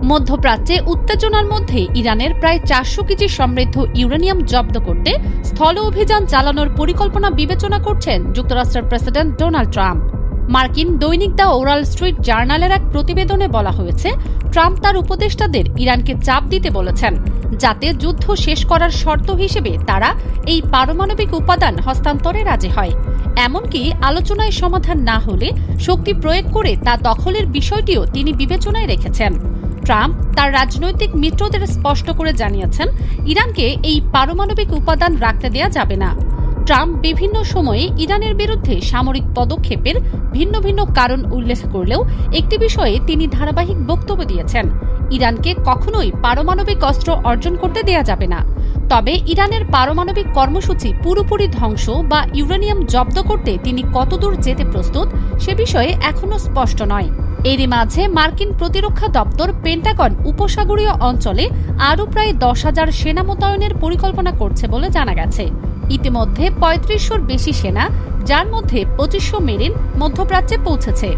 মধ্যপ্রাচ্যে উত্তেজনার মধ্যে ইরানের প্রায় 400 কেজি সমৃদ্ধ ইউরেনিয়াম জব্দ করতে স্থল অভিযান চালানোর পরিকল্পনা বিবেচনা করছেন যুক্তরাষ্ট্রের প্রেসিডেন্ট ডোনাল্ড ট্রাম্প। মার্কিন দৈনিক দ্য ওরাল স্ট্রিট জার্নালের এক প্রতিবেদনে বলা হয়েছে, ট্রাম্প তার উপদেষ্টাদের ইরানকে চাপ দিতে বলেছেন যাতে যুদ্ধ শেষ করার শর্ত হিসেবে তারা এই পারমাণবিক উপাদান হস্তান্তরে রাজি হয়। এমনকি আলোচনায় সমাধান না হলে শক্তি প্রয়োগ করে তা দখলের বিষয়টিও তিনি বিবেচনায় রেখেছেন। ট্রাম্প তার রাজনৈতিক মিত্রদের স্পষ্ট করে জানিয়েছেন, ইরানকে এই পারমাণবিক উপাদান রাখতে দেয়া যাবে না। ট্রাম্প বিভিন্ন সময়ে ইরানের বিরুদ্ধে সামরিক পদক্ষেপের ভিন্ন ভিন্ন কারণ উল্লেখ করলেও একটি বিষয়ে তিনি ধারাবাহিক বক্তব্য দিয়েছেন, ইরানকে কখনোই পারমাণবিক অস্ত্র অর্জন করতে দেয়া যাবে না। তবে ইরানের পারমাণবিক কর্মসূচি পুরোপুরি ধ্বংস বা ইউরেনিয়াম জব্দ করতে তিনি কতদূর যেতে প্রস্তুত সে বিষয়ে এখনও স্পষ্ট নয়। এরই মাঝে মার্কিন প্রতিরক্ষা দপ্তর পেন্টাগন উপসাগরীয় অঞ্চলে আরও প্রায় 10,000 সেনা মোতায়েনের পরিকল্পনা করছে বলে জানা গেছে। ইতিমধ্যে 3500-র বেশি সেনা, যার মধ্যে 2500 মেরিন মধ্যপ্রাচ্যে পৌঁছেছে।